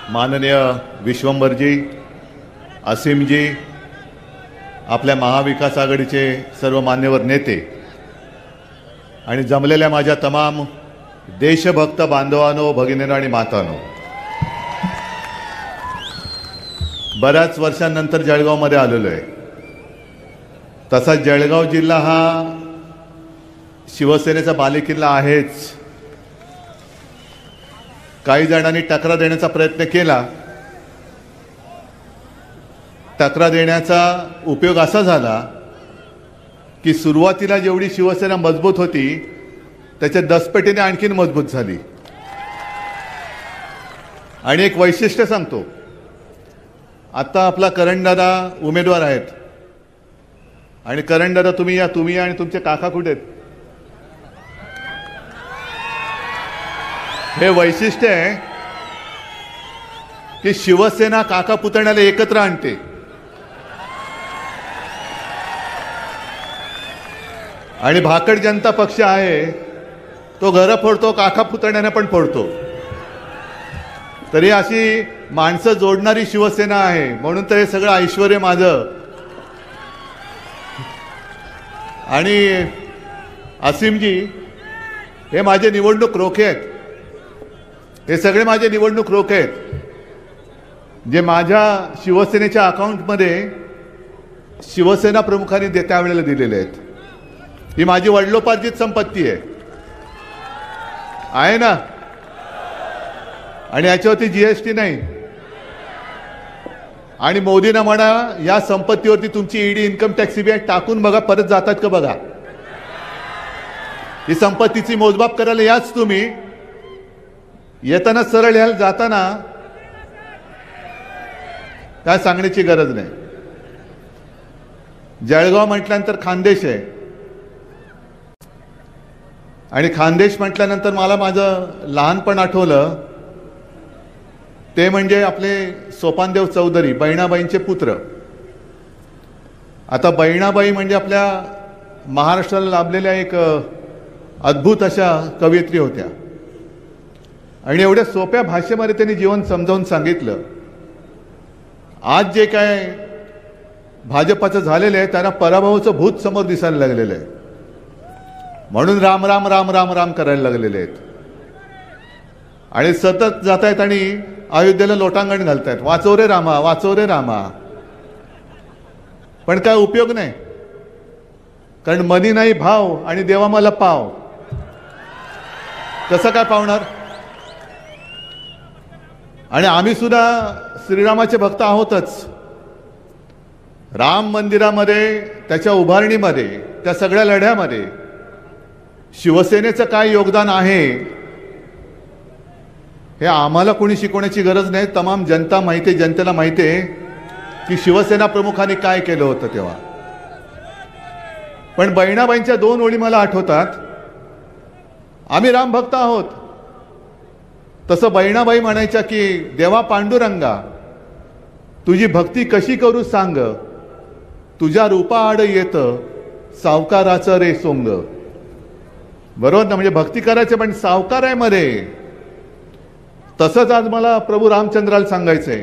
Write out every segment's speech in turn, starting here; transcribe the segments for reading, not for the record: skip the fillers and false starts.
माननीय विश्वंभरजी, असीमजी, आपल्या महाविकास आघाडीचे सर्व मान्यवर नेते आणि जमलेल्या माझ्या तमाम देशभक्त बांधवांनो, भगिनींनो आणि मातांनो, बऱ्याच वर्षांनंतर जळगावमध्ये आलेलो आहे. तसा जळगाव जिल्हा हा शिवसेनेचा बालेकिल्ला आहेच. काही जणांनी टकरा देण्याचा प्रयत्न केला. टकरा देण्याचा उपयोग असा झाला की सुरुवातीला जेवढी शिवसेना मजबूत होती त्याच्या 10 पटीने आणखीन मजबूत झाली. आणि एक वैशिष्ट्य सांगतो, आता आपला करणदादा उमेदवार आहेत आणि करणदादा तुम्ही या आणि तुमचे काका कुठे आहेत? हे वैशिष्ट्य आहे की शिवसेना काका पुतण्याला एकत्र आणते. आणि भाकड जनता पक्ष आहे तो घर फोडतो, काका पुतण्याने पण फोडतो. तरी अशी माणसं जोडणारी शिवसेना आहे, म्हणून तर हे सगळं ऐश्वर्य माझं. आणि असीमजी हे माझे निवडणूक रोखे आहेत. हे सगळे माझे निवडणूक रोखे आहेत जे माझ्या शिवसेनेच्या अकाउंटमध्ये शिवसेना प्रमुखांनी त्यावेळेला दिलेले आहेत. ही माझी वडिलोपार्जित संपत्ती आहे ना. आणि याच्यावरती जीएसटी नाही. आणि मोदींना म्हणा, या संपत्तीवरती तुमची ईडी, इन्कम टॅक्स, सीबीआय टाकून बघा, परत जातात का बघा. ही संपत्तीची मोजमाप करायला याच तुम्ही. येताना सरळ याल, जाताना काय सांगण्याची गरज नाही. जळगाव म्हटल्यानंतर खानदेश आहे. आणि खानदेश म्हटल्यानंतर मला माझं लहानपण आठवलं. ते म्हणजे आपले सोपानदेव चौधरी, बहिणाबाईंचे पुत्र. आता बहिणाबाई म्हणजे आपल्या महाराष्ट्राला लाभलेल्या एक अद्भुत अशा कवयित्री होत्या. आणि एवढ्या सोप्या भाषेमध्ये त्यांनी जीवन समजावून सांगितलं. आज जे काय भाजपाचं झालेलं आहे त्यांना पराभवाचं भूत समोर दिसायला लागलेलं आहे. म्हणून राम राम राम राम राम करायला लागलेले आहेत. आणि सतत जात आहेत आणि अयोध्येला लोटांगण घालतायत, वाचव रे रामा, वाचव रे रामा. पण काय उपयोग नाही, कारण मनी नाही भाव आणि देवा मला पाव. कसं काय पावणार? आणि आम्ही सुद्धा श्रीरामाचे भक्त आहोतच. राम मंदिरामध्ये, त्याच्या उभारणीमध्ये, त्या सगळ्या लढ्यामध्ये शिवसेनेचं काय योगदान आहे हे आम्हाला कोणी शिकवण्याची गरज नाही. तमाम जनता माहिती आहे, जनतेला माहिती आहे की शिवसेना प्रमुखांनी काय केलं होतं तेव्हा. पण बहिणाबाईंच्या 2 ओळी मला आठवतात. आम्ही राम भक्त आहोत. तसं बहिणाबाई म्हणायच्या की देवा पांडुरंगा, तुझी भक्ती कशी करू सांग, तुझ्या रूपा आड येतं सावकाराचं रे सोंग. बरोबर ना? म्हणजे भक्ती करायचे पण सावकार आहे मध्ये. तसंच आज मला प्रभू रामचंद्राला सांगायचंय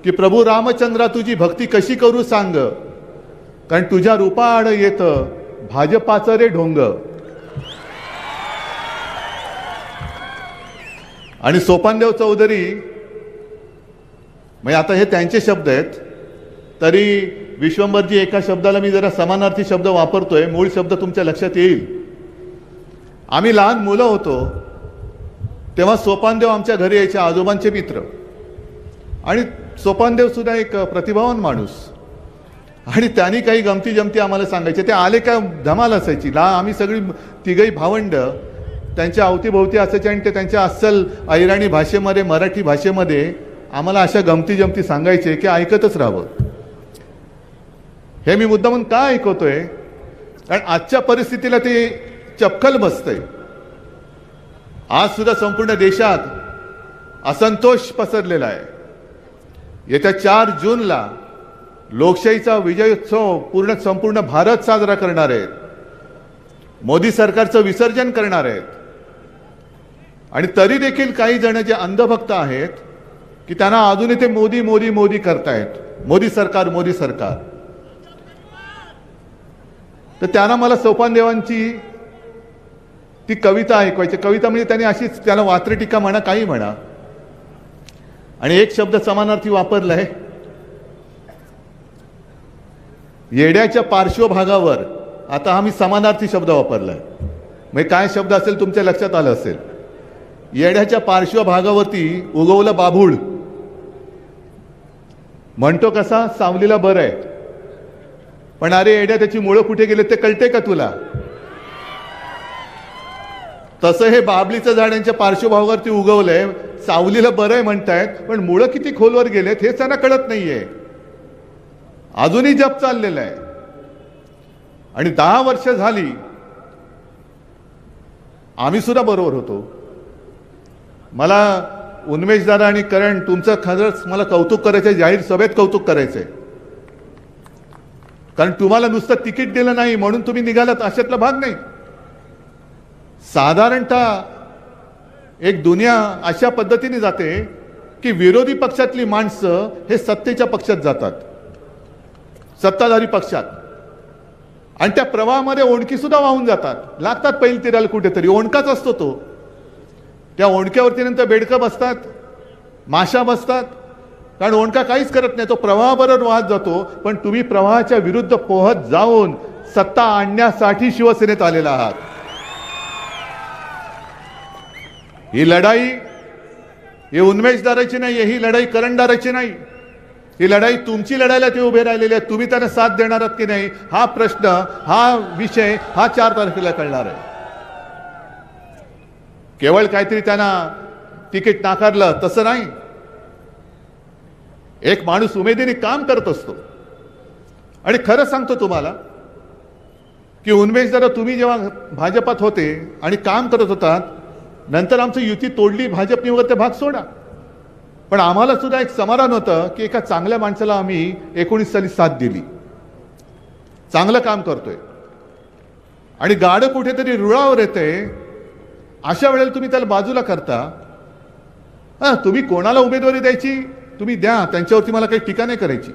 की प्रभू रामचंद्रा, तुझी भक्ती कशी करू सांग, कारण तुझ्या रूपा आड येतं भाजपाचं रे ढोंग. आणि सोपानदेव चौधरी, म्हणजे आता हे त्यांचे शब्द आहेत, तरी विश्वंभरजी एका शब्दाला मी जरा समानार्थी शब्द वापरतोय, मूळ शब्द तुमच्या लक्षात येईल. आम्ही लहान मुलं होतो तेव्हा सोपानदेव आमच्या घरी यायचे, आजोबांचे मित्र. आणि सोपानदेव सुद्धा एक प्रतिभावान माणूस. आणि त्यांनी काही गमती जमती आम्हाला सांगायचे. ते आले का धमाल असायची. आम्ही सगळी तिघही भावंड त्यांच्या अवतीभोवती असायचे आणि ते त्यांच्या अस्सल अहिराणी भाषेमध्ये, मराठी भाषेमध्ये आम्हाला अशा गमती जमती सांगायचे की ऐकतच राहावं. हे मी मुद्दामून का ऐकवतोय? कारण आजच्या परिस्थितीला ते चपखल बसतंय. आज सुद्धा संपूर्ण देशात असंतोष पसरलेला आहे. येत्या 4 जूनला लोकशाहीचा विजयोत्सव संपूर्ण भारत साजरा करणार आहेत. मोदी सरकारचं विसर्जन करणार आहेत. आणि तरी देखील काही जण जे अंधभक्त आहेत की त्यांना अजूनही ते मोदी मोदी मोदी करतायत, मोदी सरकार मोदी सरकार. तर त्यांना मला सोपानदेवांची ती कविता ऐकवायची. कविता म्हणजे त्यांनी अशीच, त्याला वात्र टीका म्हणा काही म्हणा, आणि एक शब्द समानार्थी वापरलाय, येड्याच्या पार्श्वभागावर. आता आम्ही समानार्थी शब्द वापरलाय, म्हणजे काय शब्द असेल तुमच्या लक्षात आलं असेल. येड्याच्या पार्श्वभागावरती उगवलं बाभूळ. म्हणतो कसा, सावलीला बरं आहे, पण अरे येड्या त्याची मुळं कुठे गेले ते कळते का तुला? तसं हे बाबलीचं झाड यांच्या पार्श्वभागावरती उगवलंय, सावलीला बरं आहे म्हणतायत, पण मुळं किती खोलवर गेलेत हे त्यांना कळत नाहीये. अजूनही जप चाललेला आहे. आणि 10 वर्ष झाली आम्ही सुद्धा बरोबर होतो. मला उन्मेष दादा आणि करण, तुमचं खरंच मला कौतुक करायचंय, जाहीर सभेत कौतुक करायचंय. कारण तुम्हाला नुसतं तिकीट दिलं नाही म्हणून तुम्ही निघालात अशातला भाग नाही. साधारणतः एक दुनिया अशा पद्धतीने जाते की विरोधी पक्षातली माणसं हे सत्तेच्या पक्षात जातात, सत्ताधारी पक्षात, आणि त्या प्रवाहामध्ये ओणकी सुद्धा वाहून जातात, लागतात पहिली तिराला कुठेतरी. ओणकाच असतो तो. त्या ओणक्यावरती नंतर बेडकं बसतात, माशा बसतात, कारण ओणका काहीच करत नाही, तो प्रवाहाबरोबर वाहत जातो. पण तुम्ही प्रवाहाच्या विरुद्ध पोहत जाऊन सत्ता आणण्यासाठी शिवसेनेत आलेला आहात. ही लढाई ही उन्मेषदाराची नाही, ही लढाई करंडाराची नाही. ही लढाई तुमची लढायला ते उभे राहिलेले आहेत. तुम्ही त्यांना साथ देणार आहात की नाही हा प्रश्न, हा विषय हा 4 तारखेला कळणार आहे. केवळ काहीतरी त्यांना तिकीट नाकारलं तसं नाही. एक माणूस उमेदीने काम करत असतो. आणि खरं सांगतो तुम्हाला की उन्मेष दादा, तुम्ही जेव्हा भाजपात होते आणि काम करत होतात, नंतर आमची युती तोडली, भाजपने वगैरे ते भाग सोडा, पण आम्हाला सुद्धा एक समाधान होतं की एका चांगल्या माणसाला आम्ही 19 साली साथ दिली, चांगलं काम करतोय. आणि गाडं कुठेतरी रुळावर येते, अशा वेळेला तुम्ही त्याला बाजूला करता. तुम्ही कोणाला उमेदवारी द्यायची तुम्ही द्या, त्यांच्यावरती मला काही टीका नाही करायची,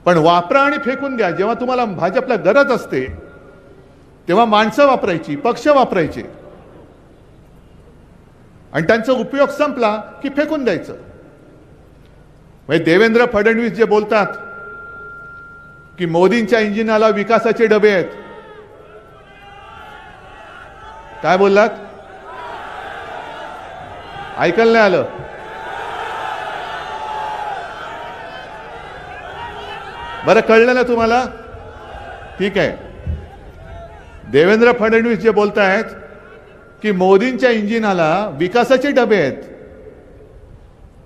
पण वापरा आणि फेकून द्या. जेव्हा तुम्हाला भाजपला गरज असते तेव्हा माणसं वापरायची, पक्ष वापरायचे, आणि त्यांचा उपयोग संपला की फेकून द्यायचं. म्हणजे देवेंद्र फडणवीस जे बोलतात की मोदींच्या इंजिनाला विकासाचे डबे आहेत, काय बोललात? ऐकायला नाही आलं? बरं, कळलं ना तुम्हाला? ठीक आहे. देवेंद्र फडणवीस जे बोलतायत की मोदींच्या इंजिनाला विकासाचे डबे आहेत.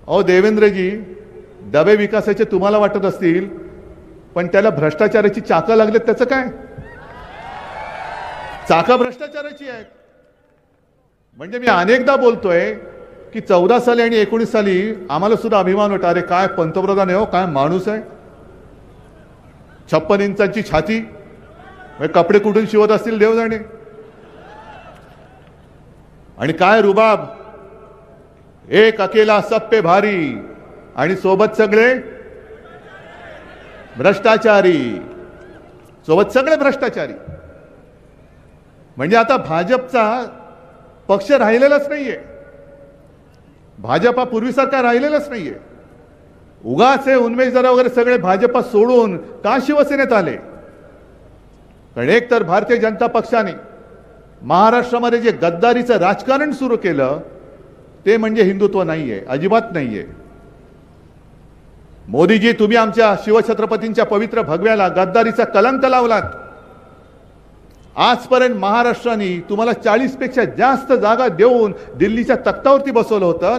अहो देवेंद्रजी, डबे विकासाचे तुम्हाला वाटत असतील, पण त्याला भ्रष्टाचाराची चाकं लागलेत. त्याचं काय? चाकं भ्रष्टाचाराची आहेत. म्हणजे मी अनेकदा बोलतोय की 14 साली आणि 19 साली आम्हाला सुद्धा अभिमान वाटतो, अरे काय पंतप्रधान आहे हो, काय माणूस आहे. 56 इंचांची छाती, कपडे कुठून शिवत असतील देव जाणे. आणि काय रुबाब, एक अकेला सब पे भारी, आणि सोबत सगळे भ्रष्टाचारी, सोबत सगळे भ्रष्टाचारी. म्हणजे आता भाजपचा पक्ष राहिलेलाच नाहीये. भाजप हा पूर्वीसारखा राहिलेलाच नाहीये. उगाच हे उन्मेष दादा वगैरे सगळे भाजपा सोडून का शिवसेनेत आले? कारण एक तर भारतीय जनता पक्षाने महाराष्ट्रामध्ये जे गद्दारीचं राजकारण सुरू केलं ते म्हणजे हिंदुत्व नाहीये, अजिबात नाहीये. मोदीजी, तुम्ही आमच्या शिवछत्रपतींच्या पवित्र भगव्याला गद्दारीचा कलंक लावलात. आजपर्यंत महाराष्ट्राने तुम्हाला 40 पेक्षा जास्त जागा देऊन दिल्लीच्या तख्तावरती बसवलं होतं.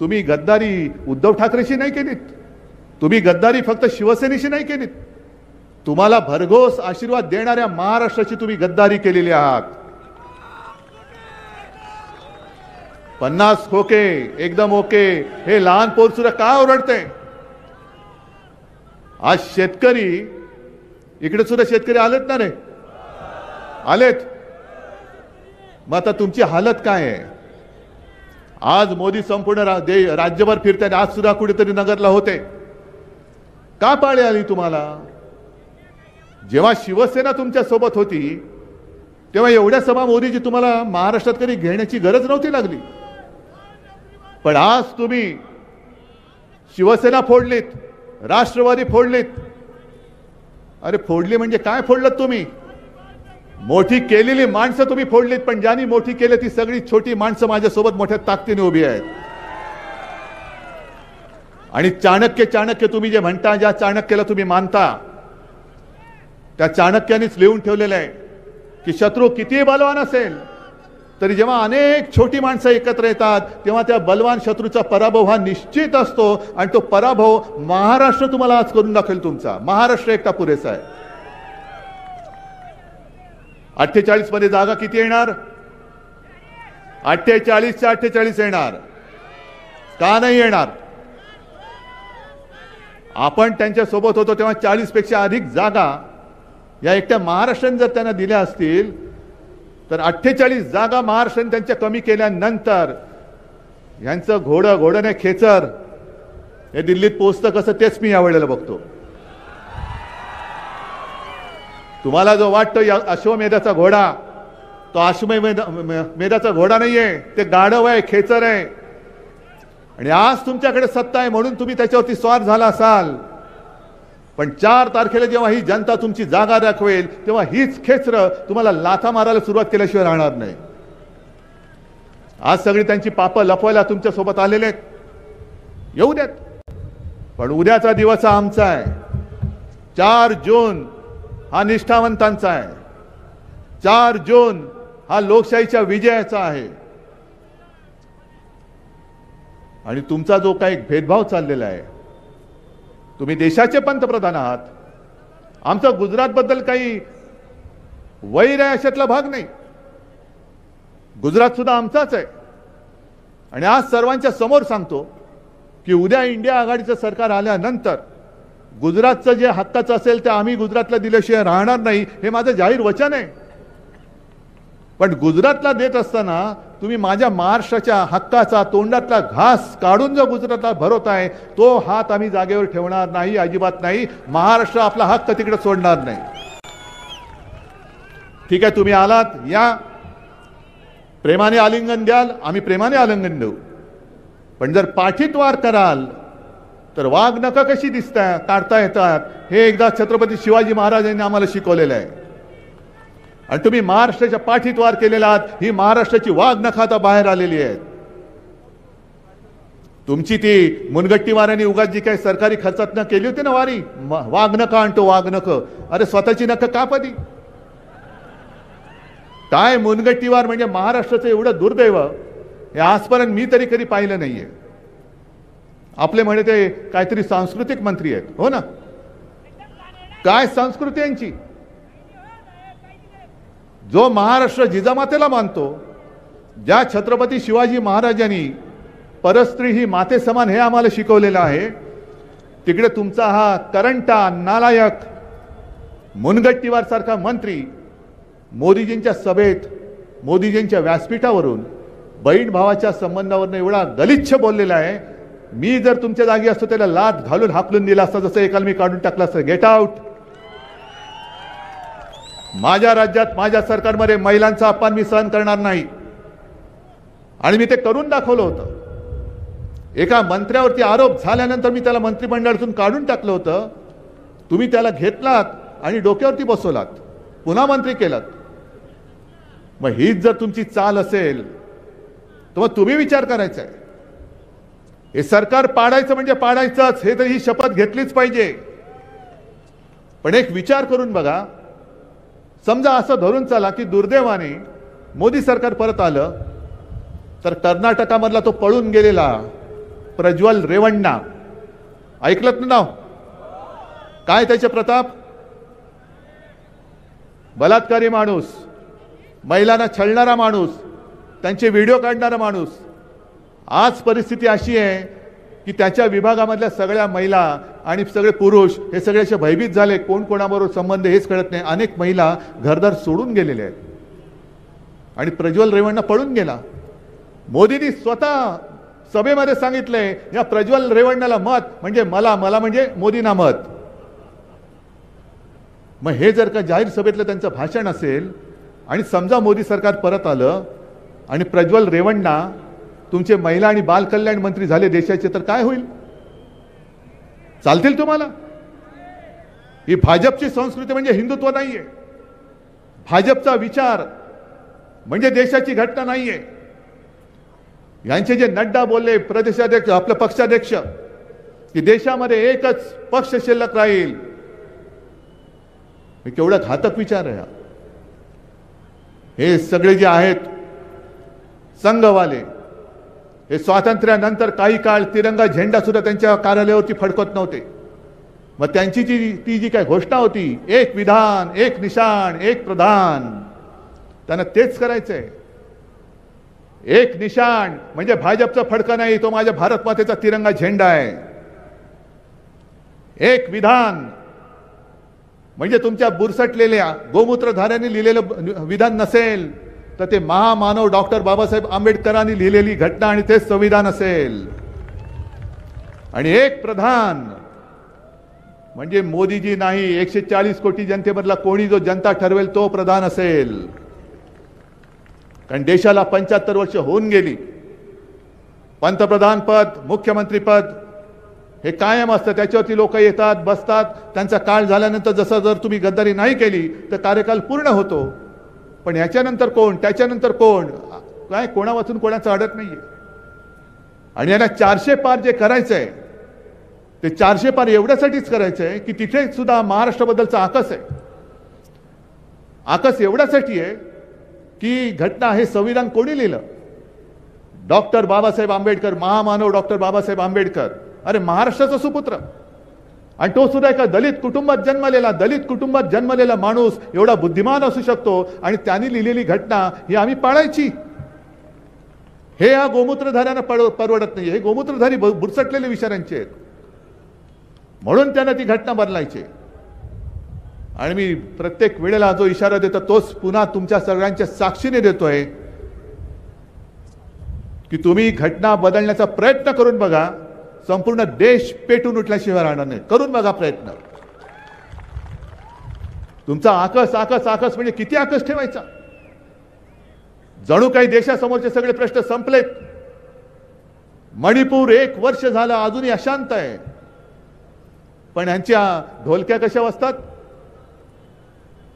तुम्ही गद्दारी उद्धव ठाकरेशी नाही केलीत, तुम्ही गद्दारी फक्त शिवसेनेशी नाही केलीत, तुम्हाला भरघोस आशीर्वाद देणाऱ्या महाराष्ट्राची तुम्ही गद्दारी केलेली आहात. 50 खोके एकदम ओके, हे लहान पोर सुद्धा का ओरडते? आज शेतकरी, इकडे सुद्धा शेतकरी आलेत ना रे, आलेत. मग आता तुमची हालत काय आहे? आज मोदी संपूर्ण राज्यभर फिरतात, आज सुद्धा कुठेतरी नगरला होते. का पाळी आली तुम्हाला? जेव्हा शिवसेना तुमच्या सोबत होती तेव्हा एवढ्या सभा मोदीजी तुम्हाला महाराष्ट्रात कधी घेण्याची गरज नव्हती लागली. पण आज तुम्ही शिवसेना फोडलीत, राष्ट्रवादी फोडलीत. अरे फोडली म्हणजे काय फोडलं तुम्ही? मोठी केलेली माणसं तुम्ही फोडलीत, पण ज्यांनी मोठी केली ती सगळी छोटी माणसं माझ्यासोबत मोठ्या ताकदीने उभी आहेत. आणि चाणक्य तुम्ही जे म्हणता, ज्या चाणक्याला तुम्ही मानता, त्या चाणक्यानेच लिहून ठेवलेलं आहे की शत्रू कितीही बलवान असेल तरी जेव्हा अनेक छोटी माणसं एकत्र येतात तेव्हा त्या बलवान शत्रूचा पराभव हा निश्चित असतो. आणि तो पराभव महाराष्ट्र तुम्हाला आज करून दाखवेल. तुमचा महाराष्ट्र एकटा पुरेसा आहे. 48 मध्ये जागा किती येणार? 48च्या 48 येणार. का नाही येणार? आपण त्यांच्या सोबत होतो तेव्हा 40 पेक्षा अधिक जागा या एकट्या महाराष्ट्राने जर त्यांना दिल्या असतील तर 48 जागा महाराष्ट्राने त्यांच्या कमी केल्यानंतर यांचं घोडं नाही खेचर हे दिल्लीत पोहोचतं कसं तेच मी यावेळेला बघतो. तुम्हाला जो वाटतो अश्वमेधाचा घोडा, तो अश्वमेधाचा घोडा नाहीये, ते गाढव आहे, खेचर आहे. आणि आज तुमच्याकडे सत्ता आहे म्हणून तुम्ही त्याच्यावरती स्वार झाला असाल. पण 4 तारखेला जेव्हा ही जनता तुमची जागा दाखवेल तेव्हा हीच खेचरं तुम्हाला लाथा मारायला सुरुवात केल्याशिवाय राहणार नाही. आज सगळी त्यांची पापं लपवायला तुमच्या सोबत आलेले आहेत. येऊ द्यात. पण उद्याचा दिवस हा आमचा आहे. 4 जून हा निष्ठावंतांचा आहे. 4 जून हा लोकशाहीच्या विजयाचा आहे. आणि तुमचा जो काही भेदभाव चाललेला आहे, तुम्ही देशाचे पंतप्रधान आहात, आमचा गुजरात बद्दल काही वैर आहे अशातला भाग नाही. गुजरात सुद्धा आमचाच आहे. आणि आज सर्वांच्या समोर सांगतो की उद्या इंडिया आघाडीचं सरकार आल्यानंतर गुजरातचं जे हक्काचं असेल ते आम्ही गुजरातला दिल्याशिवाय राहणार नाही, हे माझं जाहीर वचन आहे. पण गुजरातला देत असताना तुम्ही माझ्या महाराष्ट्राच्या हक्काचा तोंडातला घास काढून जो गुजरातला भरवताय तो हात आम्ही जागेवर ठेवणार नाही, अजिबात नाही. महाराष्ट्र आपला हक्क तिकडे सोडणार नाही. ठीक आहे, तुम्ही आलात, या प्रेमाने आलिंगन द्याल, आम्ही प्रेमाने आलिंगन देऊ. पण जर पाठीत वार कराल तर वाघ नखं कशी दिसतात, काढता येतात, हे एकदा छत्रपती शिवाजी महाराजांनी आम्हाला शिकवलेलं आहे. आणि तुम्ही महाराष्ट्राच्या पाठीत वार केलेला आहात. ही महाराष्ट्राची वाघ नखं आता बाहेर आलेली आहेत. तुमची ती मुनगट्टी वाऱ्यांनी उगाच जी काही सरकारी खर्चात न केली होती ना वारी, वाघ नखं आणतो वाघ नखं. अरे स्वतःची नखं कापली. काय मुनगट्टी वार म्हणजे महाराष्ट्राचं एवढं दुर्दैव हे आजपर्यंत मी तरी कधी पाहिलं नाहीये. आपले म्हणे ते काहीतरी सांस्कृतिक मंत्री आहेत, हो ना? काय संस्कृती यांची? जो महाराष्ट्र जिजामातेला मानतो, ज्या छत्रपती शिवाजी महाराजांनी परस्त्री ही माते समान हे आम्हाला शिकवलेलं आहे, तिकडे तुमचा हा करंटा नालायक मुनगट्टीवार सारखा मंत्री मोदीजींच्या सभेत, मोदीजींच्या व्यासपीठावरून बहीण भावाच्या संबंधावरून एवढा गलिच्छ बोललेला आहे. मी जर तुमच्या जागी असतो त्याला लाथ घालून हाकलून दिला असता, जसं एकाला मी काढून टाकला असतं. Get out. माझ्या राज्यात माझ्या सरकारमध्ये महिलांचा अपमान मी सहन करणार नाही. आणि मी ते करून दाखवलं होतं. एका मंत्र्यावरती आरोप झाल्यानंतर मी त्याला मंत्रिमंडळातून काढून टाकलं होतं. तुम्ही त्याला घेतलात आणि डोक्यावरती बसवलात, पुन्हा मंत्री केलात. मग हीच जर तुमची चाल असेल तर मग तुम्ही विचार करायचा आहे. हे सरकार पाडायचं म्हणजे पाडायचंच, हे तर ही शपथ घेतलीच पाहिजे. पण एक विचार करून बघा, समजा असं धरून चला की दुर्दैवाने मोदी सरकार परत आलं तर कर्नाटकामधला तो पळून गेलेला प्रज्वल रेवण्णा, ऐकलत ना नाव? काय त्याचे प्रताप? बलात्कारी माणूस, महिलांना छळणारा माणूस, त्यांचे व्हिडिओ काढणारा माणूस. आज परिस्थिती अशी आहे की त्याच्या विभागामधल्या सगळ्या महिला आणि सगळे पुरुष हे सगळे असे भयभीत झाले. कोण कोणाबरोबर संबंध हेच कळत नाही. अनेक महिला घरदार सोडून गेलेल्या आहेत आणि प्रज्वल रेवण्णा पळून गेला. मोदींनी स्वतः सभेमध्ये सांगितलंय या प्रज्वल रेवण्णाला मत म्हणजे मला म्हणजे मोदींना मत. मग हे जर का जाहीर सभेतलं त्यांचं भाषण असेल आणि समजा मोदी सरकार परत आलं आणि प्रज्वल रेवण्णा तुमचे महिला आणि बाल कल्याण मंत्री झाले देशाचे, तर काय होईल? चालतील तुम्हाला? ही भाजपची संस्कृती म्हणजे हिंदुत्व नाहीये. भाजपचा विचार म्हणजे देशाची घटना नाहीये. यांचे जे नड्डा बोलले प्रदेशाध्यक्ष आपलं पक्षाध्यक्ष की देशामध्ये एकच पक्ष शिल्लक राहील, केवढा घातक विचार आहे. हे सगळे जे आहेत संघवाले हे स्वातंत्र्यानंतर काही काळ तिरंगा झेंडा सुद्धा त्यांच्या कार्यालयावरती फडकत नव्हते. मग त्यांची ती जी काय घोषणा होती, एक विधान एक निशाण एक प्रधान, त्यांना तेच करायचंय. एक निशाण म्हणजे भाजपचा फडका नाही, तो माझ्या भारत मातेचा तिरंगा झेंडा आहे. एक विधान म्हणजे तुमच्या बुरसटलेल्या गोमूत्रधाऱ्यांनी लिहिलेलं विधान नसेल, तर ते महामानव डॉक्टर बाबासाहेब आंबेडकरांनी लिहिलेली घटना आणि ते संविधान असेल. आणि एक प्रधान म्हणजे मोदीजी नाही, 140 कोटी जनतेमधला कोणी जो जनता ठरवेल तो प्रधान असेल. कारण देशाला 75 वर्ष होऊन गेली. पंतप्रधान पद मुख्यमंत्री पद हे कायम असतं, त्याच्यावरती लोक येतात बसतात, त्यांचा काळ झाल्यानंतर जसं जर तुम्ही गद्दारी नाही केली तर कार्यकाल पूर्ण होतो. पण याच्यानंतर कोण, त्याच्यानंतर कोण, काय कोणा वाचून कोणाचं अडत नाहीये. आणि यांना 400 पार जे करायचंय ते 400 पार एवढ्यासाठीच करायचंय की तिथे सुद्धा महाराष्ट्राबद्दलचा आकस आहे. आकस एवढ्यासाठी आहे की घटना हे संविधान कोणी लिहिलं? डॉक्टर बाबासाहेब आंबेडकर, महामानव डॉक्टर बाबासाहेब आंबेडकर. अरे महाराष्ट्राचा सुपुत्र, आणि तो सुद्धा एका दलित कुटुंबात जन्मलेला माणूस एवढा बुद्धिमान असू शकतो आणि त्यांनी लिहिलेली घटना ही आम्ही पाळायची. हे या गोमूत्रधाऱ्यांना परवडत नाही. हे गोमूत्रधारी बुरसटलेले विचारांचे आहेत, म्हणून त्यांना ती घटना बदलायची. आणि मी प्रत्येक वेळेला जो इशारा देतो तोच पुन्हा तुमच्या सगळ्यांच्या साक्षीने देतोय की तुम्ही घटना बदलण्याचा प्रयत्न करून बघा. संपूर्ण देश पेटून उठल्याशिवाय राहणार नाही. करून बघा प्रयत्न. तुमचा आकस आकस आकस म्हणजे किती आकस ठेवायचा? जणू काही देशासमोरचे सगळे प्रश्न संपलेत. मणिपूर 1 वर्ष झालं अजूनही अशांत आहे, पण यांच्या ढोलक्या कशा वाजतात?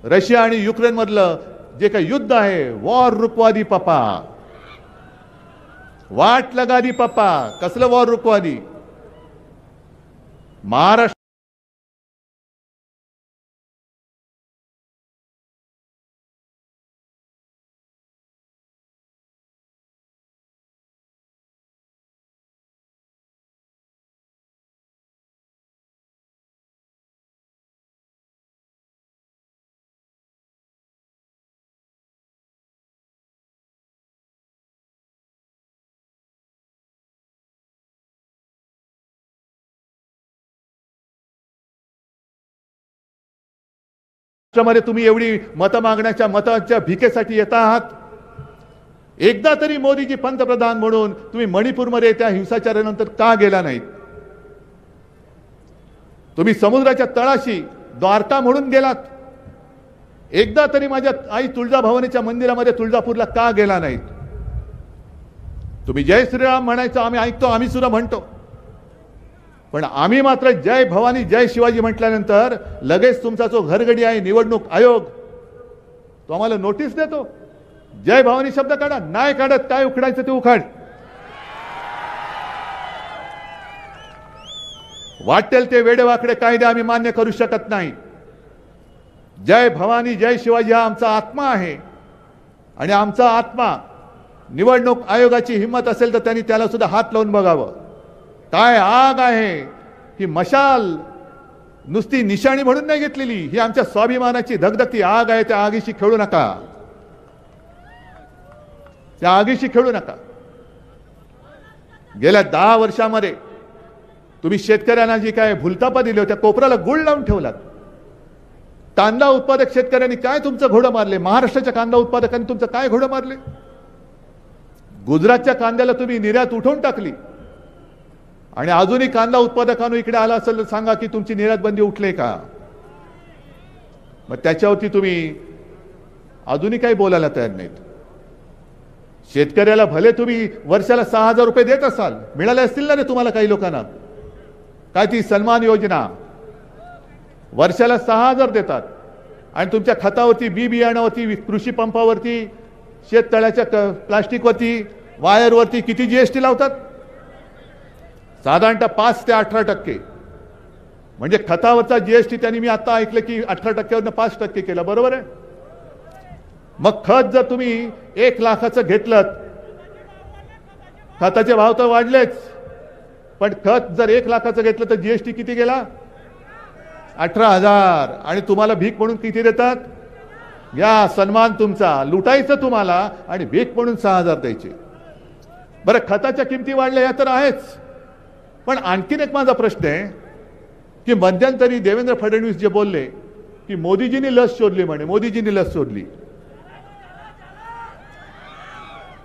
रशिया आणि युक्रेन मधलं जे काही युद्ध आहे, वॉर रुकवा दी पप्पा, वाट लगा दी पप्पा. कसलं वॉर रुकवा दी? महाराष्ट्र मध्ये तुम्ही एवढी मतं मागण्याच्या मताच्या भिकेसाठी येत आहात. एकदा तरी मोदीजी पंतप्रधान म्हणून तुम्ही मणिपूरमध्ये त्या हिंसाचारानंतर का गेला नाहीत? तुम्ही समुद्राच्या तळाशी द्वारका म्हणून गेलात. एकदा तरी माझ्या आई तुळजाभवानीच्या मंदिरामध्ये तुळजापूरला का गेला नाहीत? तुम्ही जय श्रीराम म्हणायचं आम्ही ऐकतो, आम्ही सुद्धा म्हणतो, पण आम्ही मात्र जय भवानी जय शिवाजी म्हटल्यानंतर लगेच तुमचा जो घरगडी आहे निवडणूक आयोग तो आम्हाला नोटीस देतो. जय भवानी शब्द काढा. नाही काढत, काय उखडायचं ते उखाड. वाटेल ते वेडेवाकडे कायदे आम्ही मान्य करू शकत नाही. जय भवानी जय शिवाजी हा आमचा आत्मा आहे, आणि आमचा आत्मा निवडणूक आयोगाची हिंमत असेल तर त्यांनी त्याला सुद्धा हात लावून बघावं. काय आग आहे ही! मशाल नुसती निशाणी म्हणून नाही घेतलेली, ही आमच्या स्वाभिमानाची धगधगती आग आहे. त्या आगीशी खेळू नका, त्या आगीशी खेळू नका. गेल्या 10 वर्षामध्ये तुम्ही शेतकऱ्यांना जी काय भूलतापा दिली होत्या, कोपराला गुळ लावून ठेवलात. कांदा उत्पादक शेतकऱ्यांनी काय तुमचं घोडं मारले? महाराष्ट्राच्या कांदा उत्पादकांनी तुमचं काय घोडं मारले? गुजरातच्या कांद्याला तुम्ही निर्यात उठवून टाकली आणि अजूनही कांदा उत्पादकांनो इकडे आला असेल तर सांगा की तुमची निर्यात बंदी उठले का? मग त्याच्यावरती तुम्ही अजूनही काही बोलायला तयार नाहीत. शेतकऱ्याला भले तुम्ही वर्षाला 6,000 रुपये देत असाल, मिळाले असतील ना रे तुम्हाला काही लोकांना, काय ती सन्मान योजना वर्षाला 6,000 देतात आणि तुमच्या खतावरती, बी बियाणावरती, कृषी पंपावरती, शेततळ्याच्या प्लास्टिकवरती, वायरवरती किती जीएसटी लावतात? साधारणतः 5 ते 18%. म्हणजे खतावरचा जीएसटी त्यांनी मी आता ऐकलं की 18%वरनं 5% केला. बरोबर आहे. मग खत जर तुम्ही 1 लाखाचं घेतलं, खताचे भाव तर वाढलेच, पण खत जर 1 लाखाचं घेतलं तर जीएसटी किती गेला? 18,000. आणि तुम्हाला भीक म्हणून किती देतात? या सन्मान तुमचा लुटायचं तुम्हाला आणि भीक म्हणून 6,000 द्यायचे. बरं, खताच्या किमती वाढल्या या तर आहेच, पण आणखीन एक माझा प्रश्न आहे की मध्यंतरी देवेंद्र फडणवीस जे बोलले की मोदीजींनी लस शोधली, म्हणे मोदीजींनी लस शोधली.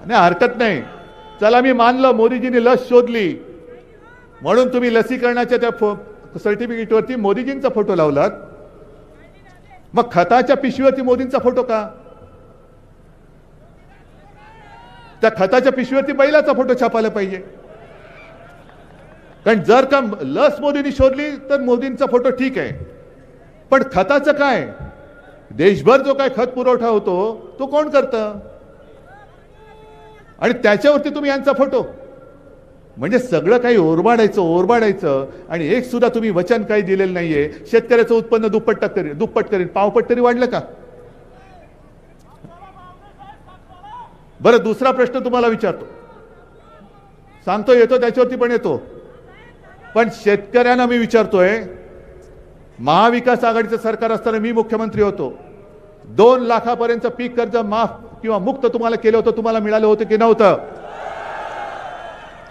नाही, हरकत नाही, चला मी मानलं मोदीजींनी लस शोधली म्हणून तुम्ही लसीकरणाच्या त्या सर्टिफिकेटवरती मोदीजींचा फोटो लावलात. मग खताच्या पिशवीवरती मोदींचा फोटो का? त्या खताच्या पिशवीवरती बैलाचा फोटो छापायला पाहिजे. कारण जर का लस मोदींनी शोधली तर मोदींचा फोटो ठीक आहे, पण खताचं काय? देशभर जो काय खत पुरवठा होतो तो कोण करतं? आणि त्याच्यावरती तुम्ही यांचा फोटो. म्हणजे सगळं काही ओरबाडायचं आणि एक सुद्धा तुम्ही वचन काही दिलेलं नाहीये. शेतकऱ्याचं उत्पन्न दुप्पट करीन, पावपट तरी वाढलं का? बरं, दुसरा प्रश्न तुम्हाला विचारतो, सांगतो येतो त्याच्यावरती पण येतो, पण शेतकऱ्यांना मी विचारतोय, महाविकास आघाडीचं सरकार असताना मी मुख्यमंत्री होतो, 2 लाखापर्यंत पीक कर्ज माफ किंवा मुक्त तुम्हाला केलं होतं, तुम्हाला मिळालं होतं की नव्हतं?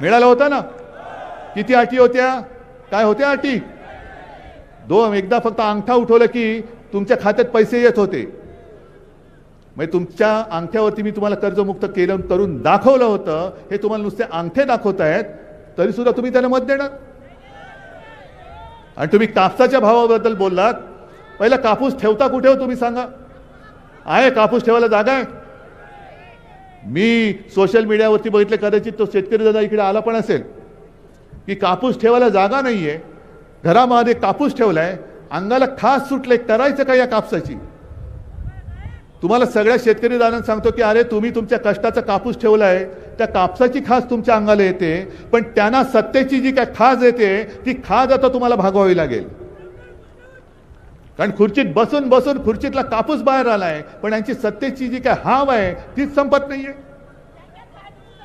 मिळालं होतं ना? किती अटी होत्या? काय होत्या अटी? 2. एकदा फक्त अंगठा उठवलं की तुमच्या खात्यात पैसे येत होते. म्हणजे तुमच्या अंगठ्यावरती मी तुम्हाला कर्जमुक्त केलं, करून दाखवलं होतं. हे तुम्हाला नुसते अंगठे दाखवतायत तरी सुद्धा तुम्ही त्याला मत देणार? आणि तुम्ही कापसाच्या भावाबद्दल बोललात. पहिला कापूस ठेवता कुठे हो तुम्ही सांगा? आहे कापूस ठेवायला जागा आहे? मी सोशल मीडियावरती बघितले, कदाचित तो शेतकरी दादा इकडे आला पण असेल, की कापूस ठेवायला जागा नाहीये, घरामध्ये कापूस ठेवलाय, अंगाला खास सुटले, करायचं का या कापसाची? तुम्हाला सगळ्या शेतकरी दादांना सांगतो की अरे तुम्ही तुमच्या कष्टाचा कापूस ठेवलाय, त्या कापसाची खास तुमच्या अंगाला येते, पण त्यांना सत्तेची जी काय खाज येते ती खाज आता तुम्हाला भागवावी लागेल. कारण खुर्चीत बसून बसून खुर्चीतला कापूस बाहेर आलाय, पण यांची सत्तेची जी काय हाव आहे तीच संपत नाहीये.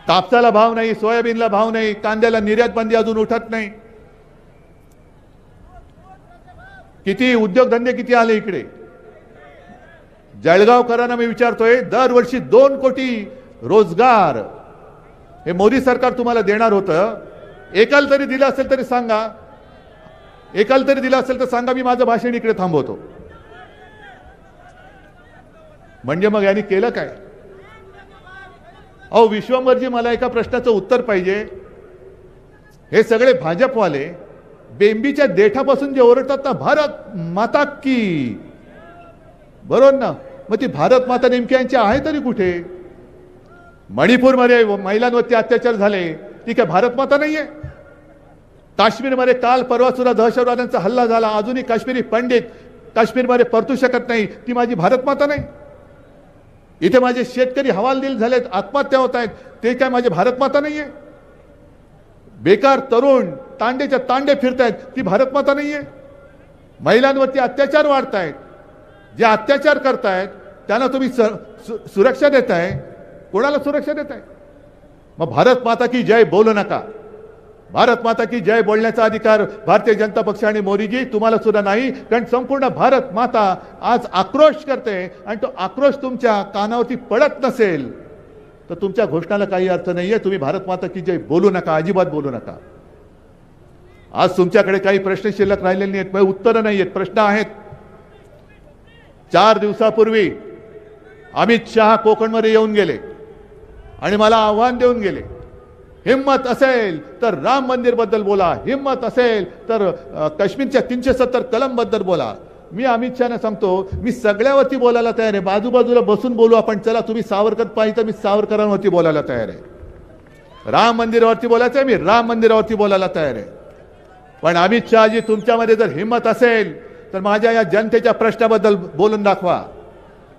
कापसाला भाव नाही, सोयाबीनला भाव नाही, कांद्याला निर्यात बंदी अजून उठत नाही. किती उद्योगधंदे किती आले इकडे. जळगावकरांना मी विचारतोय, दरवर्षी 2 कोटी रोजगार हे मोदी सरकार तुम्हाला देणार होतं. एकाला तरी दिलं असेल तरी सांगा, एकाला तरी दिलं असेल तर सांगा, मी माझं भाषण इकडे थांबवतो. म्हणजे मग यांनी केलं काय? अहो विश्वंभरजी, मला एका प्रश्नाचं उत्तर पाहिजे. हे सगळे भाजपवाले बेंबीच्या देठापासून जे ओरडतात ना, भारत माता की, बरोबर ना? मग ती भारत माता नेमकी यांची आहे तरी कुठे? मणिपूरमध्ये महिलांवरती अत्याचार झाले, ती काय भारत माता नाहीये? काश्मीरमध्ये काल परवा सुद्धा दहशतवाद्यांचा हल्ला झाला, अजूनही काश्मीरी पंडित काश्मीरमध्ये परतू शकत नाही, ती माझी भारत माता नाही? इथे माझे शेतकरी हवालदिल झालेत, आत्महत्या होत आहेत, ते काय माझे भारत माता नाहीये? बेकार तरुण तांडेच्या तांडे फिरतायत, ती भारत माता नाहीये? महिलांवरती अत्याचार वाढतायत, जे अत्याचार करतायत त्यांना तुम्ही सुरक्षा देताय, कोणाला सुरक्षा देताय? मग भारत माता की जय बोलू नका. भारत माता की जय बोलण्याचा अधिकार भारतीय जनता पक्ष आणि मोदीजी तुम्हाला सुद्धा नाही. कारण संपूर्ण भारत माता आज आक्रोश करते आणि तो आक्रोश तुमच्या कानावरती पडत नसेल तर तुमच्या घोषणाला काही अर्थ नाहीये. तुम्ही भारत माता की जय बोलू नका, अजिबात बोलू नका. आज तुमच्याकडे काही प्रश्न शिल्लक राहिलेले नाहीत, म्हणजे उत्तरं नाहीयेत, प्रश्न आहेत. 4 दिवसापूर्वी अमित शहा कोकणमध्ये येऊन गेले. आणि मला आव्हान देऊन गेले, हिम्मत असेल तर राम मंदिर बद्दल बोला, हिम्मत असेल तर काश्मीरच्या 370 कलम बद्दल बोला. मी अमित शहाना सांगतो, मी सगळ्यावरती बोलायला तयार आहे. बाजूबाजूला बसून बोलू आपण, चला तुम्ही सावरकर पाहिजे तर मी सावरकरांवरती बोलायला तयार आहे. राम मंदिरावरती बोलायचं आहे, मी राम मंदिरावरती बोलायला तयार आहे. पण अमित शहाजी, तुमच्यामध्ये जर हिम्मत असेल तर माझ्या या जनतेच्या प्रश्नाबद्दल बोलून दाखवा.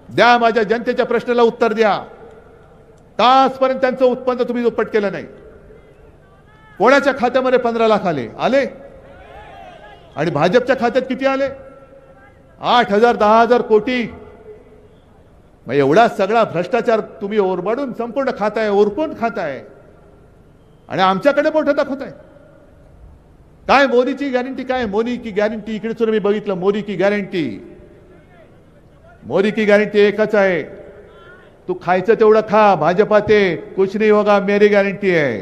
द्या, माझ्या जनतेच्या प्रश्नाला उत्तर द्या. तासपर्यंत त्यांचं उत्पन्न तुम्ही दुप्पट केलं नाही. कोणाच्या खात्यामध्ये 15 लाख आले? आणि भाजपच्या खात्यात किती आले? 8,000 10,000 कोटी. मग एवढा सगळा भ्रष्टाचार तुम्ही ओरबाडून संपूर्ण खाताय, ओरपून खाताय आणि आमच्याकडे मोठं दाखवताय. काय मोदीची गॅरंटी? काय मोदी की गॅरंटी? इकडे सुद्धा मी बघितलं, मोदी की गॅरंटी. मोदी की गॅरंटी एकच आहे, तू खायचं तेवढं खा, भाजपा ते कुछ नहीं होगा मेरी गॅरंटी आहे.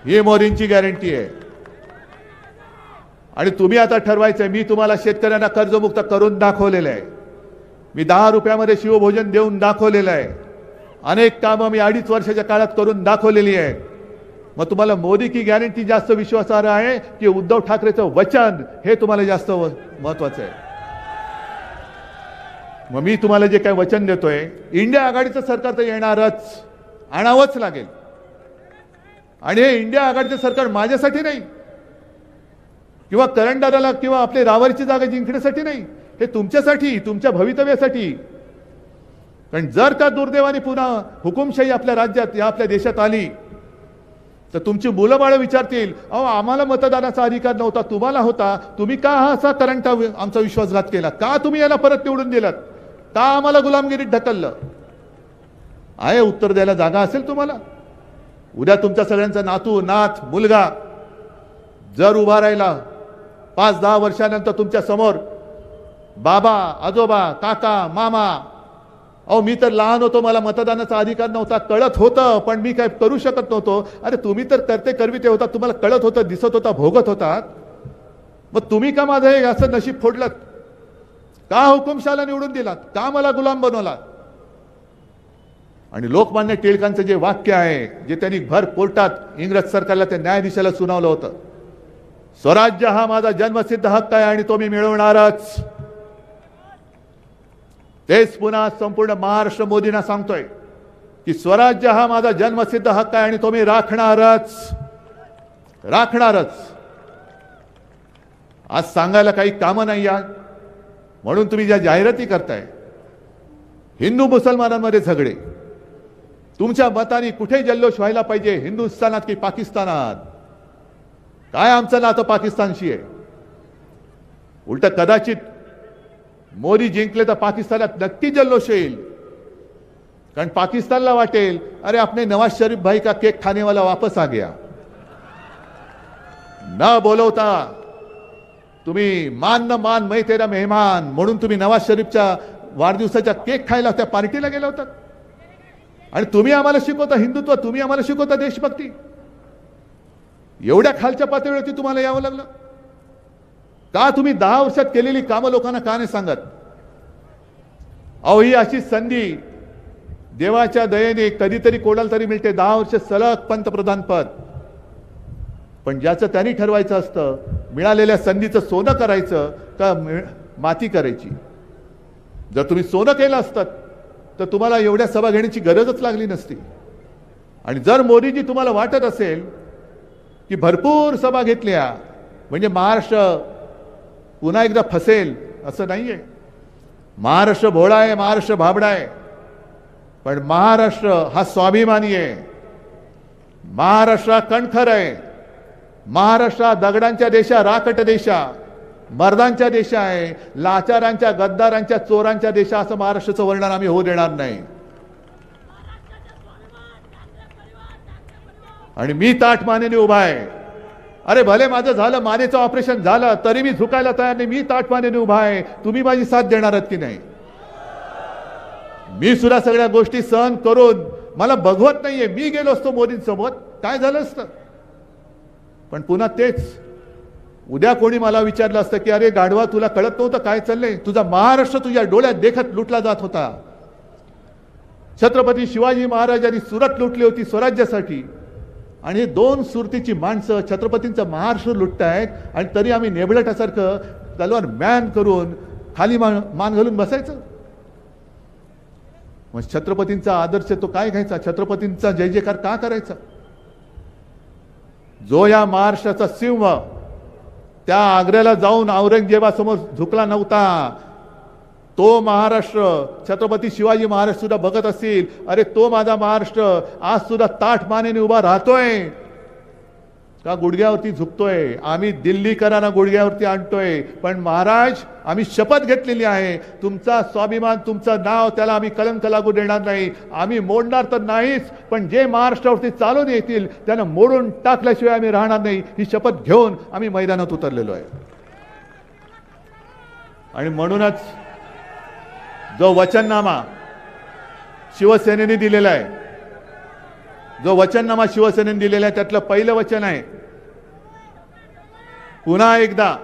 ही मोदींची गॅरंटी आहे. आणि तुम्ही आता ठरवायचंय. मी तुम्हाला शेतकऱ्यांना कर्जमुक्त करून दाखवलेलं आहे. मी 10 रुपयामध्ये शिवभोजन देऊन दाखवलेलं आहे. अनेक कामं मी 2.5 वर्षाच्या काळात करून दाखवलेली आहे. मग तुम्हाला मोदी की गॅरंटी जास्त विश्वासार्ह आहे की उद्धव ठाकरेचं वचन, हे तुम्हाला जास्त महत्वाचं आहे? मग मी तुम्हाला जे काही वचन देतोय, इंडिया आघाडीचं सरकार तर येणारच, आणावंच लागेल. आणि हे इंडिया आघाडीचं सरकार माझ्यासाठी नाही किंवा करंडाला किंवा आपले रावरची जागा जिंकण्यासाठी नाही, हे तुमच्यासाठी, तुमच्या भवितव्यासाठी. कारण जर का दुर्दैवाने पुन्हा हुकुमशाही आपल्या राज्यात, या आपल्या देशात आली तर तुमची मुलं बाळं विचारतील, अहो आम्हाला मतदानाचा अधिकार नव्हता, तुम्हाला होता, तुम्ही का हा असा करंट आमचा विश्वासघात केला? का तुम्ही याला परत निवडून दिलात? का आम्हाला गुलामगिरीत ढकललं? आहे उत्तर द्यायला जागा असेल तुम्हाला? उद्या तुमच्या सगळ्यांचा नातू, नात, मुलगा जर उभा राहिला 5-10 वर्षानंतर तुमच्या समोर, बाबा, आजोबा, काका, मामा, अहो मी तर लहान होतो, मला मतदानाचा अधिकार नव्हता, कळत होतं पण मी काय करू शकत नव्हतो. अरे तुम्ही तर करते करविते होता, तुम्हाला कळत होतं, दिसत होता, भोगत होतात. मग तुम्ही का माझं हे असं नशीब फोडलं? का हुकुमशाला निवडून दिलात? का मला गुलाम बनवलात? आणि लोकमान्य टिळकांचं जे वाक्य आहे, जे त्यांनी भर कोर्टात इंग्रज सरकारला, त्या न्यायाधीशाला सुनावलं होतं, स्वराज्य हा माझा जन्मसिद्ध हक्क आहे आणि तो मी मिळवणारच. तेच पुन्हा संपूर्ण महाराष्ट्र मोदींना सांगतोय की स्वराज्य हा माझा जन्मसिद्ध हक्क आहे आणि तो मी राखणारच, राखणारच. आज सांगायला काही कामं नाही आहे म्हणून तुम्ही ज्या जाहिराती करताय, हिंदू मुसलमानांमध्ये झगडे, तुमच्या मताने कुठे जल्लोष व्हायला पाहिजे, हिंदुस्थानात की पाकिस्तानात? काय आमचं नातं पाकिस्तानशी आहे? उलट कदाचित मोदी जिंकले तर पाकिस्तानात नक्की जल्लोष येईल. कारण पाकिस्तानला वाटेल, अरे आपने नवाज शरीफ भाई का केक खाने वाला वापस आ गया. न बोलवता तुम्ही मान न मान मैं तेरा मेहमान म्हणून तुम्ही नवाज शरीफच्या वाढदिवसाच्या केक खायला त्या पार्टीला गेला होता. आणि तुम्ही आम्हाला शिकवता हिंदुत्व, तुम्ही आम्हाला शिकवता देशभक्ती. एवढ्या खालच्या पातळीवरती तुम्हाला यावं लागलं का? तुम्ही 10 वर्षात केलेली कामं लोकांना का नाही सांगत? अहो ही अशी संधी देवाच्या दयेने कधीतरी कोणाला तरी मिळते, 10 वर्ष सलग पंतप्रधान पद. पण ज्याचं त्यांनी ठरवायचं असतं, मिळालेल्या संधीचं सोनं करायचं का माती करायची. जर तुम्ही सोनं केलं असतं तर तुम्हाला एवढ्या सभा घेण्याची गरजच लागली नसती. आणि जर मोदीजी तुम्हाला वाटत असेल की भरपूर सभा घेतल्या म्हणजे महाराष्ट्र पुन्हा एकदा फसेल, असं नाहीये. महाराष्ट्र भोळा आहे, महाराष्ट्र भाबडा आहे, पण महाराष्ट्र हा स्वाभिमानी आहे. महाराष्ट्र कणखर आहे. महाराष्ट्र दगडांच्या देशा, राकट देशा, मर्दांच्या देशा आहे. लाचारांच्या, गद्दारांच्या, चोरांच्या देशा असं महाराष्ट्राचं वर्णन आम्ही होऊ देणार नाही. आणि मी ताठ मानेने उभा आहे. अरे भले माझं झालं, मानेचं ऑपरेशन झालं तरी मी झुकायला तयार नाही. मी ताठ मानेने उभा आहे. तुम्ही माझी साथ देणार आहात की नाही? मी सुद्धा सगळ्या गोष्टी सहन करून मला बघवत नाहीये. मी गेलो असतो मोदींसोबत, काय झालं असतं? पण पुन्हा तेच, उद्या कोणी मला विचारलं असतं की अरे गाढवा तुला कळत नव्हतं काय चाललंय? तुझा महाराष्ट्र तुझ्या डोळ्यात देखत लुटला जात होता. छत्रपती शिवाजी महाराजांनी सुरत लुटली होती स्वराज्यासाठी, आणि दोन सुरतीची माणसं छत्रपतींचं महाराष्ट्र लुटतायत, आणि तरी आम्ही नेबलटासारखं तलवार मॅन करून खाली मान घालून बसायचं. मग छत्रपतींचा आदर्श तो काय घ्यायचा? छत्रपतींचा जय जयकार का करायचा? जो या महाराष्ट्राचा सिंह त्या आग्र्याला जाऊन औरंगजेबासमोर झुकला नव्हता, तो महाराष्ट्र छत्रपती शिवाजी महाराज सुद्धा बघत असतील, अरे तो माझा महाराष्ट्र आज सुद्धा ताठ मानेने उभा राहतोय का गुडघ्यावरती झुकतोय? आम्ही दिल्लीकरांना गुडघ्यावरती आणतोय, पण महाराज आम्ही शपथ घेतलेली आहे, तुमचा स्वाभिमान तुमचं नाव त्याला आम्ही कलंक लागू देणार नाही. आम्ही मोडणार तर नाहीच, पण जे महाराष्ट्रावरती चालून येतील त्यांना मोडून टाकल्याशिवाय आम्ही राहणार नाही, ही शपथ घेऊन आम्ही मैदानात उतरलेलो आहे. आणि म्हणूनच जो वचननामा शिवसेनेने दिलेला आहे, जो वचननामा शिवसेनेने दिलेला आहे, त्यातलं पहिलं वचन आहे, पुन्हा एकदा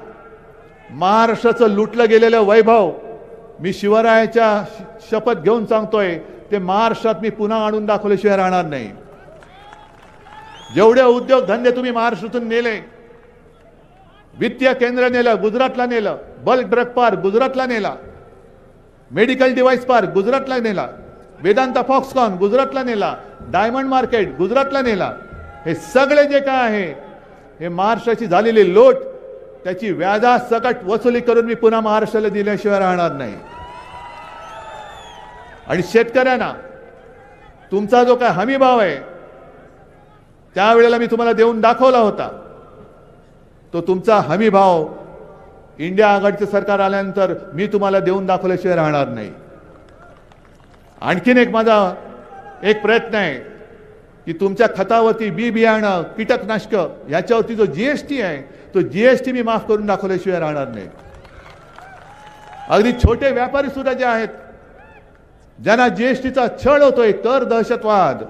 महाराष्ट्राचं लुटलं गेलेलं वैभव मी शिवरायाच्या शपथ घेऊन सांगतोय, ते महाराष्ट्रात मी पुन्हा आणून दाखवल्याशिवाय राहणार नाही. जेवढे उद्योग धंदे तुम्ही महाराष्ट्रातून नेले, वित्तीय केंद्र नेलं, गुजरातला नेलं, बल्क ड्रग पार्क गुजरातला नेला, मेडिकल डिव्हाइस पार्क गुजरातला नेला, वेदांता फॉक्सकॉन गुजरातला नेला, डायमंड मार्केट गुजरातला नेला, हे सगळे जे काय आहे हे महाराष्ट्राची झालेली लोट, त्याची व्याजासकट वसुली करून मी पुन्हा महाराष्ट्राला दिल्याशिवाय राहणार नाही. आणि शेतकऱ्यांना तुमचा जो काय हमी भाव आहे त्यावेळेला मी तुम्हाला देऊन दाखवला होता, तो तुमचा हमी भाव इंडिया आघाडीचं सरकार आल्यानंतर मी तुम्हाला देऊन दाखवल्याशिवाय राहणार नाही. आणखीन एक माझा एक प्रयत्न आहे की तुमच्या खतावरती बी बियाणं कीटकनाशक याच्यावरती जो जीएसटी आहे तो जीएसटी मी माफ करून दाखवल्याशिवाय राहणार नाही. अगदी छोटे व्यापारी सुद्धा जे आहेत ज्यांना जीएसटीचा छळ होतोय, कर दहशतवाद,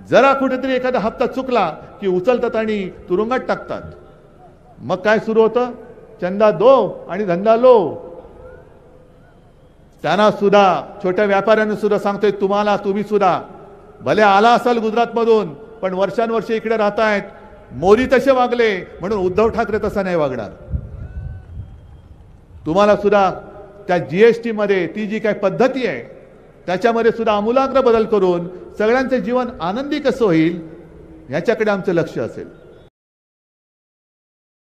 जरा कुठेतरी एखादा हप्ता चुकला की उचलतात आणि तुरुंगात टाकतात. मग काय सुरू होतं? चंदा दो आणि धंदा लो. त्यांना सुद्धा छोट्या व्यापाऱ्यांना सुद्धा सांगतोय, तुम्ही सुद्धा भले आला असाल गुजरातमधून, पण वर्षानुवर्ष इकडे राहतायत, मोदी तसे वागले म्हणून उद्धव ठाकरे तसा नाही वागणार. तुम्हाला सुद्धा त्या जीएसटी मध्ये ती जी काही पद्धती आहे त्याच्यामध्ये सुद्धा आमूलाग्र बदल करून सगळ्यांचे जीवन आनंदी कसं होईल याच्याकडे आमचं लक्ष असेल.